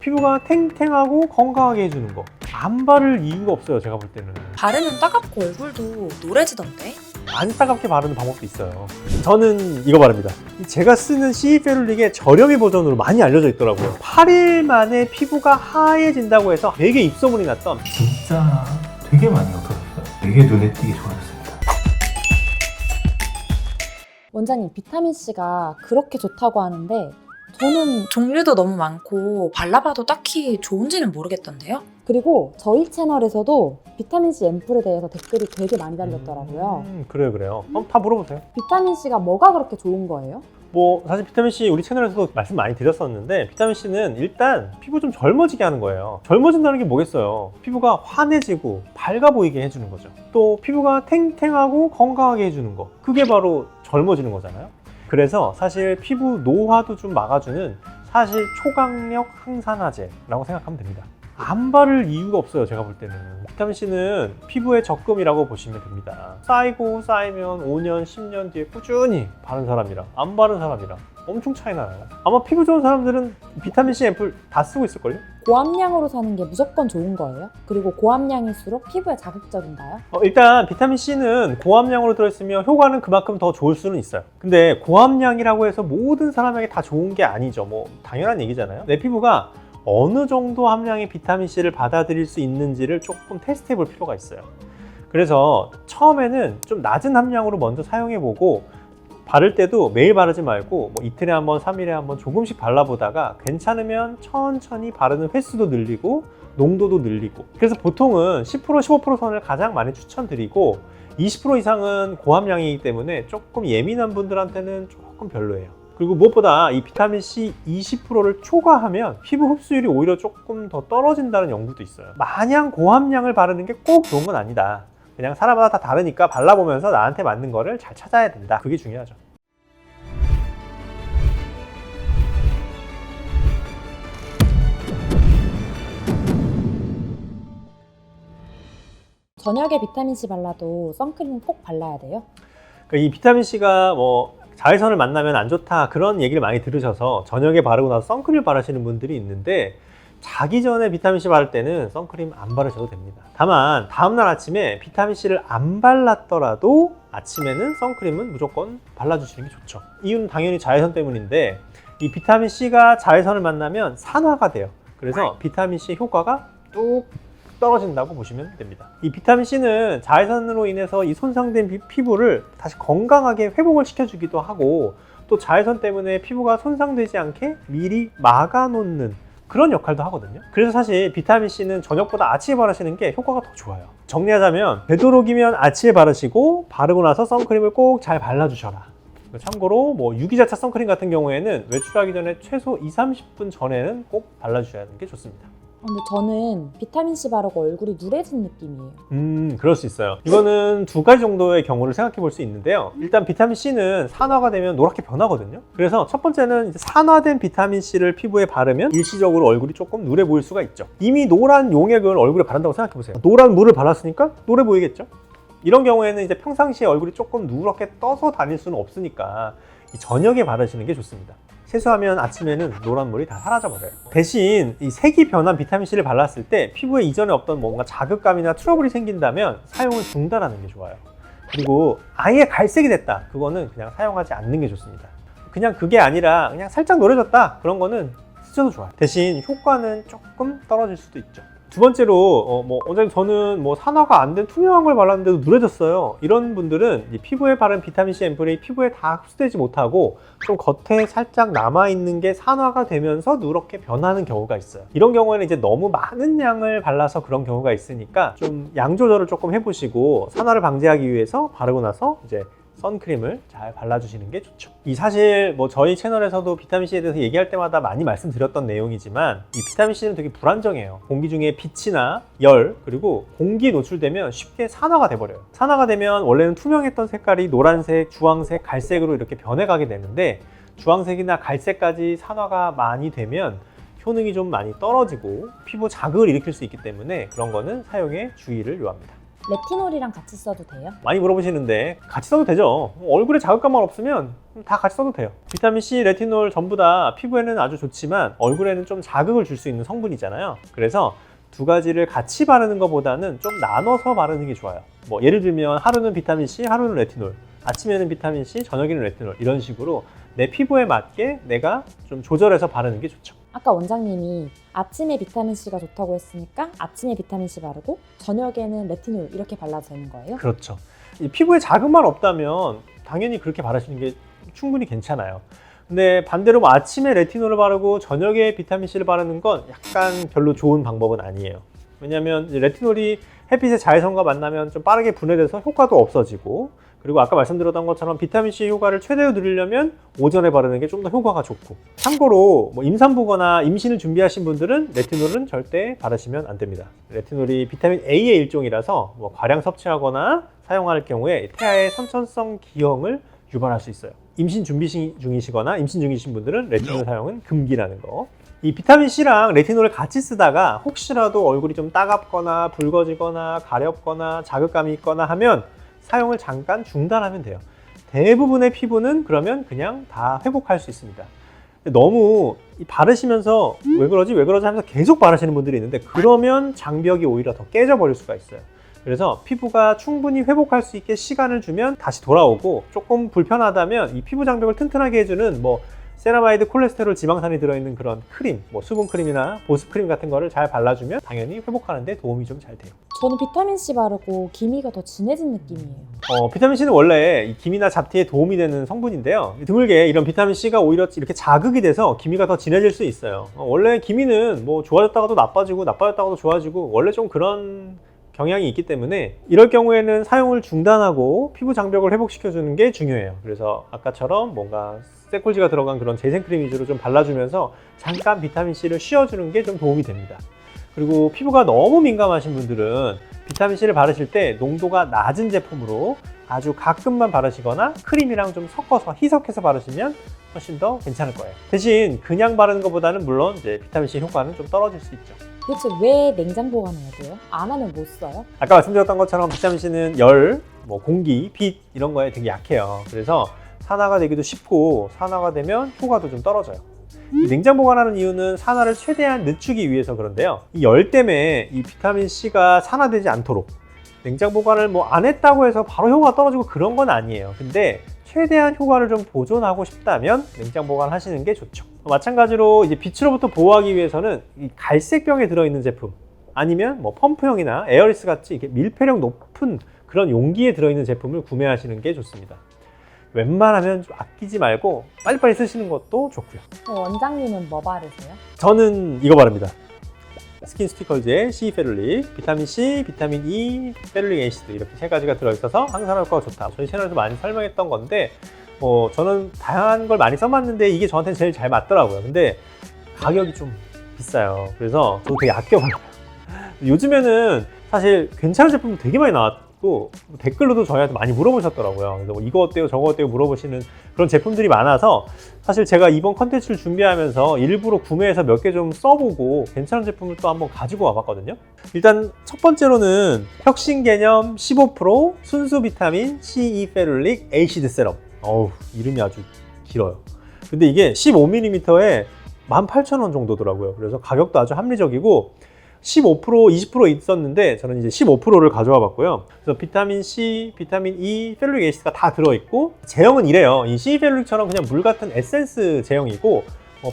피부가 탱탱하고 건강하게 해주는 거. 안 바를 이유가 없어요, 제가 볼 때는. 바르면 따갑고 얼굴도 노래지던데? 안 따갑게 바르는 방법도 있어요. 저는 이거 바릅니다. 제가 쓰는 CE-페룰릭의 저렴이 버전으로 많이 알려져 있더라고요. 8일 만에 피부가 하얘진다고 해서 되게 입소문이 났던, 진짜 되게 많이 없어졌어요. 되게 눈에 띄게 좋아졌습니다. 원장님, 비타민C가 그렇게 좋다고 하는데 저는 종류도 너무 많고 발라봐도 딱히 좋은지는 모르겠던데요? 그리고 저희 채널에서도 비타민C 앰플에 대해서 댓글이 되게 많이 달렸더라고요. 그래요. 그럼 다 물어보세요. 비타민C가 뭐가 그렇게 좋은 거예요? 사실 비타민C 우리 채널에서도 말씀 많이 드렸었는데, 비타민C는 일단 피부 좀 젊어지게 하는 거예요. 젊어진다는 게 뭐겠어요? 피부가 환해지고 밝아 보이게 해주는 거죠. 또 피부가 탱탱하고 건강하게 해주는 거, 그게 바로 젊어지는 거잖아요. 그래서 사실 피부 노화도 좀 막아주는 사실 초강력 항산화제라고 생각하면 됩니다. 안 바를 이유가 없어요, 제가 볼 때는. 비타민C는 피부의 적금이라고 보시면 됩니다. 쌓이고 쌓이면 5년, 10년 뒤에 꾸준히 바른 사람이랑 안 바른 사람이랑 엄청 차이 나요. 아마 피부 좋은 사람들은 비타민C 앰플 다 쓰고 있을걸요? 고함량으로 사는 게 무조건 좋은 거예요? 그리고 고함량일수록 피부에 자극적인가요? 일단 비타민C는 고함량으로 들어있으면 효과는 그만큼 더 좋을 수는 있어요. 근데 고함량이라고 해서 모든 사람에게 다 좋은 게 아니죠. 당연한 얘기잖아요. 내 피부가 어느 정도 함량의 비타민C를 받아들일 수 있는지를 조금 테스트 해볼 필요가 있어요. 그래서 처음에는 좀 낮은 함량으로 먼저 사용해보고, 바를 때도 매일 바르지 말고 이틀에 한 번, 3일에 한 번 조금씩 발라보다가 괜찮으면 천천히 바르는 횟수도 늘리고 농도도 늘리고. 그래서 보통은 10%, 15% 선을 가장 많이 추천드리고, 20% 이상은 고함량이기 때문에 조금 예민한 분들한테는 조금 별로예요. 그리고 무엇보다 이 비타민C 20%를 초과하면 피부 흡수율이 오히려 조금 더 떨어진다는 연구도 있어요. 마냥 고함량을 바르는 게 꼭 좋은 건 아니다. 그냥 사람마다 다 다르니까 발라보면서 나한테 맞는 거를 잘 찾아야 된다. 그게 중요하죠. 저녁에 비타민C 발라도 선크림 꼭 발라야 돼요? 이 비타민C가 자외선을 만나면 안 좋다, 그런 얘기를 많이 들으셔서 저녁에 바르고 나서 선크림 바르시는 분들이 있는데, 자기 전에 비타민C 바를 때는 선크림 안 바르셔도 됩니다. 다만 다음날 아침에 비타민C를 안 발랐더라도 아침에는 선크림은 무조건 발라주시는 게 좋죠. 이유는 당연히 자외선 때문인데, 이 비타민C가 자외선을 만나면 산화가 돼요. 그래서 비타민C 효과가 뚝 떨어진다고 보시면 됩니다. 이 비타민C는 자외선으로 인해서 이 손상된 피부를 다시 건강하게 회복을 시켜주기도 하고, 또 자외선 때문에 피부가 손상되지 않게 미리 막아놓는 그런 역할도 하거든요. 그래서 사실 비타민C는 저녁보다 아침에 바르시는 게 효과가 더 좋아요. 정리하자면, 되도록이면 아침에 바르시고 바르고 나서 선크림을 꼭 잘 발라주셔라. 참고로 유기자차 선크림 같은 경우에는 외출하기 전에 최소 20-30분 전에는 꼭 발라주셔야 하는 게 좋습니다. 근데 저는 비타민C 바르고 얼굴이 누래진 느낌이에요. 그럴 수 있어요. 이거는 두 가지 정도의 경우를 생각해 볼 수 있는데요. 일단 비타민C는 산화가 되면 노랗게 변하거든요. 그래서 첫 번째는 이제 산화된 비타민C를 피부에 바르면 일시적으로 얼굴이 조금 누래 보일 수가 있죠. 이미 노란 용액을 얼굴에 바른다고 생각해 보세요. 노란 물을 발랐으니까 노래 보이겠죠? 이런 경우에는 이제 평상시에 얼굴이 조금 누렇게 떠서 다닐 수는 없으니까 저녁에 바르시는 게 좋습니다. 세수하면 아침에는 노란물이 다 사라져버려요. 대신 이 색이 변한 비타민C를 발랐을 때 피부에 이전에 없던 뭔가 자극감이나 트러블이 생긴다면 사용을 중단하는 게 좋아요. 그리고 아예 갈색이 됐다, 그거는 그냥 사용하지 않는 게 좋습니다. 그냥 그게 아니라 그냥 살짝 노래졌다, 그런 거는 쓰셔도 좋아요. 대신 효과는 조금 떨어질 수도 있죠. 두 번째로 원장님, 저는 산화가 안 된 투명한 걸 발랐는데도 누래졌어요. 이런 분들은 이 피부에 바른 비타민C 앰플이 피부에 다 흡수되지 못하고 좀 겉에 살짝 남아있는 게 산화가 되면서 누렇게 변하는 경우가 있어요. 이런 경우에는 이제 너무 많은 양을 발라서 그런 경우가 있으니까 좀 양 조절을 조금 해보시고, 산화를 방지하기 위해서 바르고 나서 이제 선크림을 잘 발라주시는 게 좋죠. 사실 저희 채널에서도 비타민C에 대해서 얘기할 때마다 많이 말씀드렸던 내용이지만, 이 비타민C는 되게 불안정해요. 공기 중에 빛이나 열, 그리고 공기에 노출되면 쉽게 산화가 돼버려요. 산화가 되면 원래는 투명했던 색깔이 노란색, 주황색, 갈색으로 이렇게 변해가게 되는데, 주황색이나 갈색까지 산화가 많이 되면 효능이 좀 많이 떨어지고 피부 자극을 일으킬 수 있기 때문에 그런 거는 사용에 주의를 요합니다. 레티놀이랑 같이 써도 돼요? 많이 물어보시는데 같이 써도 되죠. 얼굴에 자극감만 없으면 다 같이 써도 돼요. 비타민 C, 레티놀 전부 다 피부에는 아주 좋지만 얼굴에는 좀 자극을 줄 수 있는 성분이잖아요. 그래서 두 가지를 같이 바르는 것보다는 좀 나눠서 바르는 게 좋아요. 뭐 예를 들면 하루는 비타민 C, 하루는 레티놀, 아침에는 비타민 C, 저녁에는 레티놀, 이런 식으로 내 피부에 맞게 내가 좀 조절해서 바르는 게 좋죠. 아까 원장님이 아침에 비타민C가 좋다고 했으니까 아침에 비타민C 바르고 저녁에는 레티놀 이렇게 발라도 되는 거예요? 그렇죠. 이 피부에 자극만 없다면 당연히 그렇게 바르시는 게 충분히 괜찮아요. 근데 반대로 뭐 아침에 레티놀을 바르고 저녁에 비타민C를 바르는 건 약간 별로 좋은 방법은 아니에요. 왜냐하면 레티놀이 햇빛의 자외선과 만나면 좀 빠르게 분해돼서 효과도 없어지고, 그리고 아까 말씀드렸던 것처럼 비타민C 효과를 최대로 누리려면 오전에 바르는 게 좀 더 효과가 좋고, 참고로 뭐 임산부거나 임신을 준비하신 분들은 레티놀은 절대 바르시면 안 됩니다. 레티놀이 비타민 A의 일종이라서 뭐 과량 섭취하거나 사용할 경우에 태아의 선천성 기형을 유발할 수 있어요. 임신 준비 중이시거나 임신 중이신 분들은 레티놀 사용은 금기라는 거. 이 비타민C랑 레티놀을 같이 쓰다가 혹시라도 얼굴이 좀 따갑거나 붉어지거나 가렵거나 자극감이 있거나 하면 사용을 잠깐 중단하면 돼요. 대부분의 피부는 그러면 그냥 다 회복할 수 있습니다. 너무 바르시면서 왜 그러지 하면서 계속 바르시는 분들이 있는데, 그러면 장벽이 오히려 더 깨져버릴 수가 있어요. 그래서 피부가 충분히 회복할 수 있게 시간을 주면 다시 돌아오고, 조금 불편하다면 이 피부 장벽을 튼튼하게 해주는 뭐 세라마이드, 콜레스테롤, 지방산이 들어있는 그런 크림, 뭐 수분 크림이나 보습 크림 같은 거를 잘 발라주면 당연히 회복하는 데 도움이 좀 잘 돼요. 저는 비타민C 바르고 기미가 더 진해진 느낌이에요. 비타민C는 원래 이 기미나 잡티에 도움이 되는 성분인데요. 드물게 이런 비타민C가 오히려 이렇게 자극이 돼서 기미가 더 진해질 수 있어요. 원래 기미는 뭐 좋아졌다가도 나빠지고 나빠졌다가도 좋아지고 원래 좀 그런 경향이 있기 때문에 이럴 경우에는 사용을 중단하고 피부 장벽을 회복시켜주는 게 중요해요. 그래서 아까처럼 뭔가 세콜지가 들어간 그런 재생크림 위주로 좀 발라주면서 잠깐 비타민C를 쉬어주는 게 좀 도움이 됩니다. 그리고 피부가 너무 민감하신 분들은 비타민C를 바르실 때 농도가 낮은 제품으로 아주 가끔만 바르시거나 크림이랑 좀 섞어서 희석해서 바르시면 훨씬 더 괜찮을 거예요. 대신 그냥 바르는 것보다는 물론 이제 비타민C 효과는 좀 떨어질 수 있죠. 도대체 왜 냉장 보관해야 돼요? 안 하면 못 써요? 아까 말씀드렸던 것처럼 비타민C는 열, 뭐 공기, 빛 이런 거에 되게 약해요. 그래서 산화가 되기도 쉽고 산화가 되면 효과도 좀 떨어져요. 이 냉장 보관하는 이유는 산화를 최대한 늦추기 위해서 그런데요. 이 열 때문에 이 비타민C가 산화되지 않도록 냉장 보관을 뭐 안 했다고 해서 바로 효과가 떨어지고 그런 건 아니에요. 근데 최대한 효과를 좀 보존하고 싶다면 냉장 보관하시는 게 좋죠. 마찬가지로 이제 빛으로부터 보호하기 위해서는 이 갈색병에 들어있는 제품, 아니면 뭐 펌프형이나 에어리스 같이 이렇게 밀폐력 높은 그런 용기에 들어있는 제품을 구매하시는 게 좋습니다. 웬만하면 좀 아끼지 말고 빨리빨리 쓰시는 것도 좋고요. 원장님은 뭐 바르세요? 저는 이거 바릅니다. 스킨 스티커즈의 C 페룰릭, 비타민 C, 비타민 E, 페룰릭 애시드 이렇게 세 가지가 들어있어서 항산화 효과가 좋다. 저희 채널에서 많이 설명했던 건데 저는 다양한 걸 많이 써봤는데 이게 저한테는 제일 잘 맞더라고요. 근데 가격이 좀 비싸요. 그래서 저도 되게 아껴봐요. 요즘에는 사실 괜찮은 제품도 되게 많이 나왔고 댓글로도 저희한테 많이 물어보셨더라고요. 그래서 뭐 이거 어때요 저거 어때요 물어보시는 그런 제품들이 많아서 사실 제가 이번 컨텐츠를 준비하면서 일부러 구매해서 몇 개 좀 써보고 괜찮은 제품을 또 한번 가지고 와봤거든요. 일단 첫 번째로는 혁신 개념 15% 순수 비타민 C, E 페룰릭 에이시드 세럼. 이름이 아주 길어요. 근데 이게 15ml에 18,000원 정도더라고요. 그래서 가격도 아주 합리적이고 15%, 20% 있었는데 저는 이제 15%를 가져와 봤고요. 그래서 비타민 C, 비타민 E, 페룰릭 애시드가 다 들어있고 제형은 이래요. 이 C 페룰릭처럼 그냥 물 같은 에센스 제형이고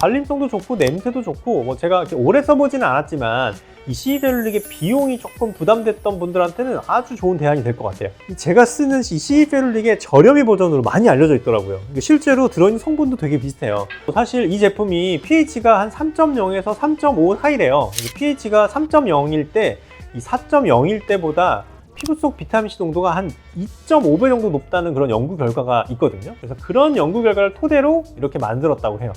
발림성도 좋고 냄새도 좋고 제가 이렇게 오래 써보지는 않았지만 이 C 페룰릭의 비용이 조금 부담됐던 분들한테는 아주 좋은 대안이 될 것 같아요. 제가 쓰는 이 C 페룰릭의 저렴이 버전으로 많이 알려져 있더라고요. 실제로 들어있는 성분도 되게 비슷해요. 사실 이 제품이 pH가 한 3.0에서 3.5 사이래요. pH가 3.0일 때 이 4.0일 때보다 피부 속 비타민C 농도가 한 2.5배 정도 높다는 그런 연구 결과가 있거든요. 그래서 그런 연구 결과를 토대로 이렇게 만들었다고 해요.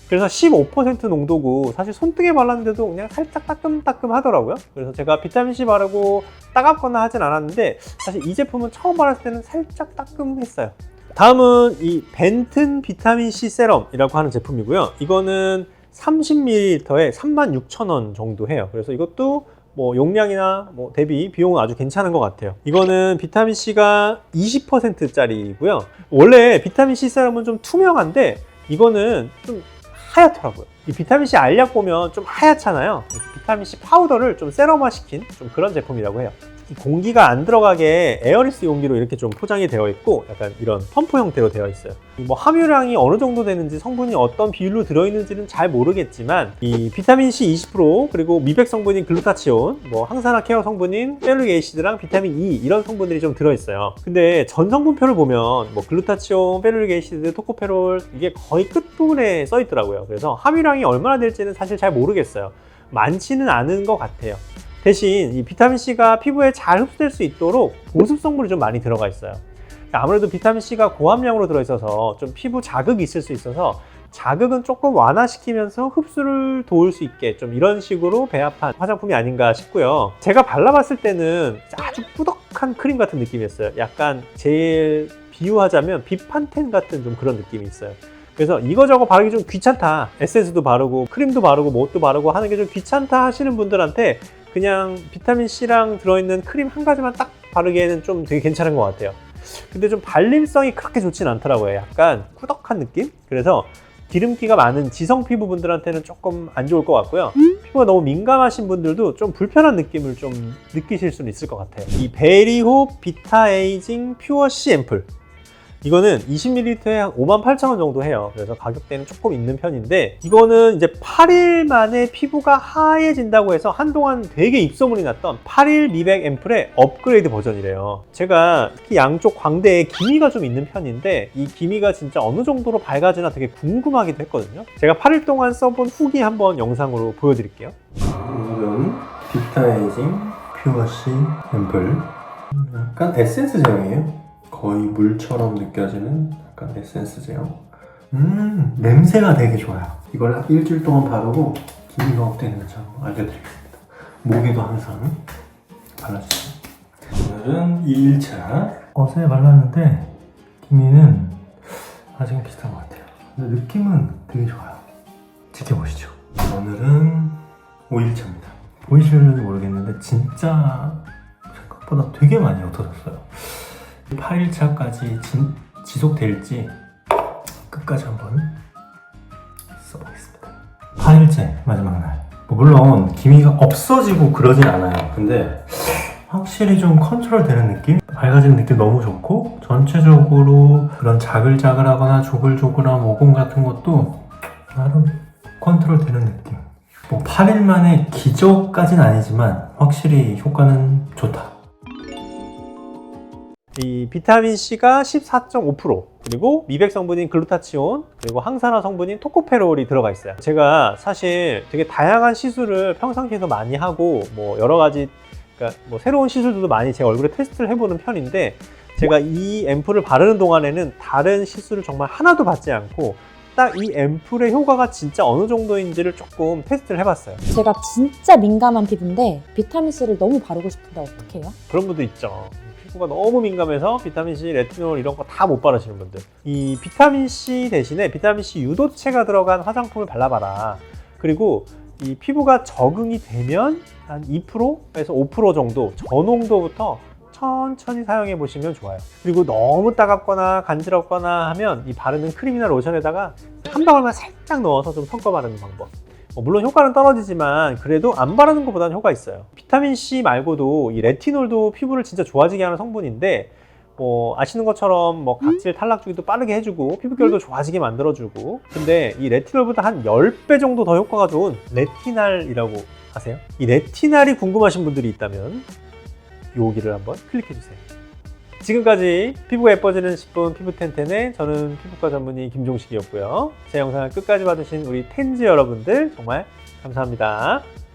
그래서 15% 농도고 사실 손등에 발랐는데도 그냥 살짝 따끔따끔 하더라고요. 그래서 제가 비타민C 바르고 따갑거나 하진 않았는데 사실 이 제품은 처음 발랐을 때는 살짝 따끔했어요. 다음은 이 벤튼 비타민C 세럼이라고 하는 제품이고요. 이거는 30ml에 36,000원 정도 해요. 그래서 이것도 뭐 용량이나 뭐 대비 비용은 아주 괜찮은 것 같아요. 이거는 비타민C가 20%짜리고요. 원래 비타민C 세럼은 좀 투명한데 이거는 좀 하얗더라고요. 이 비타민C 알약 보면 좀 하얗잖아요. 비타민C 파우더를 좀 세럼화 시킨 좀 그런 제품이라고 해요. 이 공기가 안 들어가게 에어리스 용기로 이렇게 좀 포장이 되어 있고 약간 이런 펌프 형태로 되어 있어요. 뭐 함유량이 어느 정도 되는지 성분이 어떤 비율로 들어있는지는 잘 모르겠지만 이 비타민C 20% 그리고 미백 성분인 글루타치온, 뭐 항산화 케어 성분인 페놀릭 애시드랑 비타민 E 이런 성분들이 좀 들어있어요. 근데 전 성분표를 보면 뭐 글루타치온, 페놀릭 애시드, 토코페롤 이게 거의 끝부분에 써 있더라고요. 그래서 함유량이 얼마나 될지는 사실 잘 모르겠어요. 많지는 않은 것 같아요. 대신 이 비타민C가 피부에 잘 흡수될 수 있도록 보습 성분이 좀 많이 들어가 있어요. 아무래도 비타민C가 고함량으로 들어있어서 좀 피부 자극이 있을 수 있어서 자극은 조금 완화시키면서 흡수를 도울 수 있게 좀 이런 식으로 배합한 화장품이 아닌가 싶고요. 제가 발라봤을 때는 아주 꾸덕한 크림 같은 느낌이었어요. 약간 제일 비유하자면 비판텐 같은 좀 그런 느낌이 있어요. 그래서 이거저거 바르기 좀 귀찮다, 에센스도 바르고 크림도 바르고 뭣도 바르고 하는 게 좀 귀찮다 하시는 분들한테 그냥 비타민C랑 들어있는 크림 한 가지만 딱 바르기에는 좀 되게 괜찮은 것 같아요. 근데 좀 발림성이 그렇게 좋진 않더라고요. 약간 꾸덕한 느낌? 그래서 기름기가 많은 지성 피부분들한테는 조금 안 좋을 것 같고요. 피부가 너무 민감하신 분들도 좀 불편한 느낌을 좀 느끼실 수는 있을 것 같아요. 이 베리호 비타에이징 퓨어C 앰플, 이거는 20ml에 한 58,000원 정도 해요. 그래서 가격대는 조금 있는 편인데 이거는 이제 8일 만에 피부가 하얘진다고 해서 한동안 되게 입소문이 났던 8일 미백 앰플의 업그레이드 버전이래요. 제가 특히 양쪽 광대에 기미가 좀 있는 편인데 이 기미가 진짜 어느 정도로 밝아지나 되게 궁금하기도 했거든요. 제가 8일 동안 써본 후기 한번 영상으로 보여드릴게요. 오늘은 비타에이징 퓨어C 앰플, 약간 에센스 제형이에요. 거의 물처럼 느껴지는 약간 에센스 제형. 냄새가 되게 좋아요. 이걸 일주일 동안 바르고 기미가 어땠는지 한번 알려드리겠습니다. 목에도 항상 발라주세요. 오늘은 2일차 어제 발랐는데 기미는 아직은 비슷한 것 같아요. 근데 느낌은 되게 좋아요. 지켜보시죠. 오늘은 5일차입니다. 보이실는지 모르겠는데 진짜 생각보다 되게 많이 없어졌어요. 8일차까지 지속될지 끝까지 한번 써보겠습니다. 8일째 마지막 날. 물론 기미가 없어지고 그러진 않아요. 근데 확실히 좀 컨트롤 되는 느낌? 밝아지는 느낌 너무 좋고 전체적으로 그런 자글자글하거나 조글조글한 모공 같은 것도 나름 컨트롤 되는 느낌. 뭐 8일 만에 기적까지는 아니지만 확실히 효과는 좋다. 이 비타민C가 14.5% 그리고 미백 성분인 글루타치온 그리고 항산화 성분인 토코페롤이 들어가 있어요. 제가 사실 되게 다양한 시술을 평상시에서 많이 하고 뭐 여러 가지 그러니까 뭐 새로운 시술들도 많이 제 얼굴에 테스트를 해보는 편인데 제가 이 앰플을 바르는 동안에는 다른 시술을 정말 하나도 받지 않고 딱 이 앰플의 효과가 진짜 어느 정도인지를 조금 테스트를 해봤어요. 제가 진짜 민감한 피부인데 비타민C를 너무 바르고 싶은데 어떻게 해요? 그런 분도 있죠. 피부가 너무 민감해서 비타민C, 레티놀 이런 거 다 못 바르시는 분들. 이 비타민C 대신에 비타민C 유도체가 들어간 화장품을 발라봐라. 그리고 이 피부가 적응이 되면 한 2%에서 5% 정도 저농도부터 천천히 사용해 보시면 좋아요. 그리고 너무 따갑거나 간지럽거나 하면 이 바르는 크림이나 로션에다가 한 방울만 살짝 넣어서 좀 섞어 바르는 방법. 물론 효과는 떨어지지만 그래도 안 바르는 것보다는 효과 있어요. 비타민C 말고도 이 레티놀도 피부를 진짜 좋아지게 하는 성분인데 아시는 것처럼 뭐 각질 탈락 주기도 빠르게 해주고 피부결도 좋아지게 만들어주고, 근데 이 레티놀보다 한 10배 정도 더 효과가 좋은 레티날이라고 아세요? 이 레티날이 궁금하신 분들이 있다면 여기를 한번 클릭해주세요. 지금까지 피부가 예뻐지는 10분 피부텐텐의 저는 피부과 전문의 김종식이었고요. 제 영상을 끝까지 봐주신 우리 텐즈 여러분들 정말 감사합니다.